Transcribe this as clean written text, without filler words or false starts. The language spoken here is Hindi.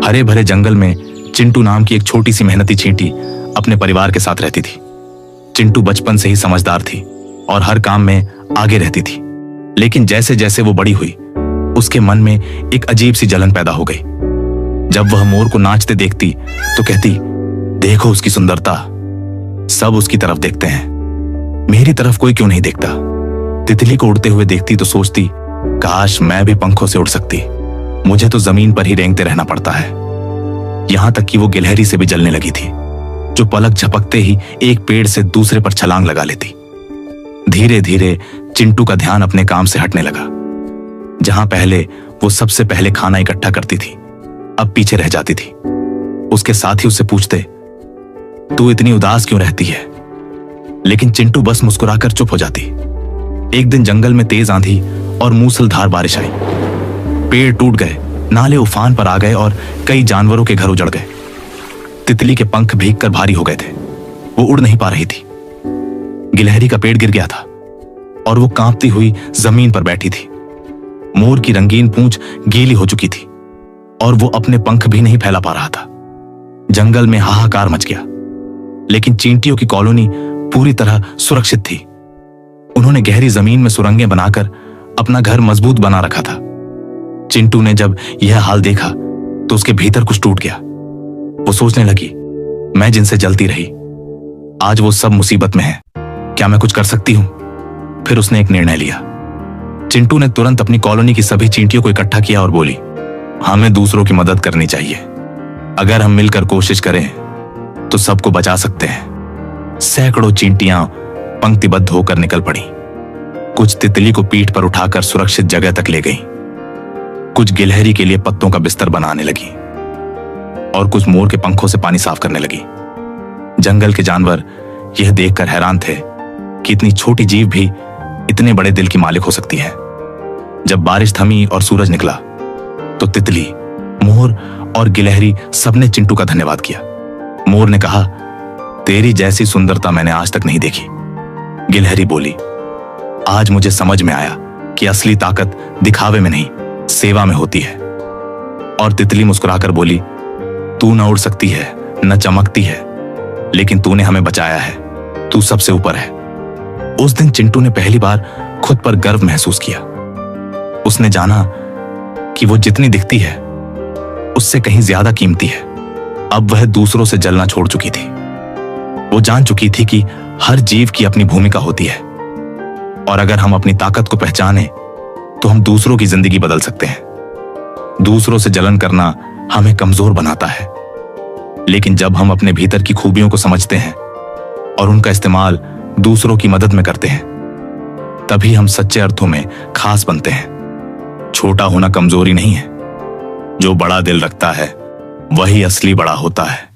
हरे भरे जंगल में चिंटू नाम की एक छोटी सी मेहनती चींटी अपने परिवार के साथ रहती थी। चिंटू बचपन से ही समझदार थी और हर काम में आगे रहती थी। लेकिन जैसे जैसे वो बड़ी हुई, उसके मन में एक अजीब सी जलन पैदा हो गई। जब वह मोर को नाचते देखती तो कहती, देखो उसकी सुंदरता, सब उसकी तरफ देखते हैं, मेरी तरफ कोई क्यों नहीं देखता। तितली को उड़ते हुए देखती तो सोचती, काश मैं भी पंखों से उड़ सकती, मुझे तो जमीन पर ही रेंगते रहना पड़ता है। यहां तक कि वो गिलहरी से भी जलने लगी थी, जो पलक झपकते ही एक पेड़ से दूसरे पर छलांग लगा लेती। धीरे धीरे चिंटू का ध्यान अपने काम से हटने लगा। जहां पहले वो सबसे पहले खाना इकट्ठा करती थी, अब पीछे रह जाती थी। उसके साथी उससे पूछते, तू इतनी उदास क्यों रहती है? लेकिन चिंटू बस मुस्कुराकर चुप हो जाती। एक दिन जंगल में तेज आंधी और मूसलधार बारिश आई। पेड़ टूट गए, नाले उफान पर आ गए और कई जानवरों के घर उजड़ गए। तितली के पंख भीगकर भारी हो गए थे, वो उड़ नहीं पा रही थी। गिलहरी का पेड़ गिर गया था और वो कांपती हुई जमीन पर बैठी थी। मोर की रंगीन पूंछ गीली हो चुकी थी और वो अपने पंख भी नहीं फैला पा रहा था। जंगल में हाहाकार मच गया, लेकिन चींटियों की कॉलोनी पूरी तरह सुरक्षित थी। उन्होंने गहरी जमीन में सुरंगें बनाकर अपना घर मजबूत बना रखा था। चिंटू ने जब यह हाल देखा तो उसके भीतर कुछ टूट गया। वो सोचने लगी, मैं जिनसे जलती रही, आज वो सब मुसीबत में है, क्या मैं कुछ कर सकती हूं? फिर उसने एक निर्णय लिया। चिंटू ने तुरंत अपनी कॉलोनी की सभी चींटियों को इकट्ठा किया और बोली, हमें दूसरों की मदद करनी चाहिए। अगर हम मिलकर कोशिश करें तो सबको बचा सकते हैं। सैकड़ों चींटियां पंक्तिबद्ध होकर निकल पड़ी। कुछ तितली को पीठ पर उठाकर सुरक्षित जगह तक ले गई, कुछ गिलहरी के लिए पत्तों का बिस्तर बनाने लगी और कुछ मोर के पंखों से पानी साफ करने लगी। जंगल के जानवर यह देखकर हैरान थे कि इतनी छोटी जीव भी इतने बड़े दिल की मालिक हो सकती है। जब बारिश थमी और सूरज निकला तो तितली, मोर और गिलहरी सबने चिंटू का धन्यवाद किया। मोर ने कहा, तेरी जैसी सुंदरता मैंने आज तक नहीं देखी। गिलहरी बोली, आज मुझे समझ में आया कि असली ताकत दिखावे में नहीं, सेवा में होती है। और तितली मुस्कुराकर बोली, तू न उड़ सकती है, न चमकती है, लेकिन तूने हमें बचाया है, तू सबसे ऊपर है। उस दिन चिंटू ने पहली बार खुद पर गर्व महसूस किया। उसने जाना कि वो जितनी दिखती है उससे कहीं ज्यादा कीमती है। अब वह दूसरों से जलना छोड़ चुकी थी। वो जान चुकी थी कि हर जीव की अपनी भूमिका होती है और अगर हम अपनी ताकत को पहचाने तो हम दूसरों की जिंदगी बदल सकते हैं। दूसरों से जलन करना हमें कमजोर बनाता है, लेकिन जब हम अपने भीतर की खूबियों को समझते हैं और उनका इस्तेमाल दूसरों की मदद में करते हैं, तभी हम सच्चे अर्थों में खास बनते हैं। छोटा होना कमजोरी नहीं है, जो बड़ा दिल रखता है वही असली बड़ा होता है।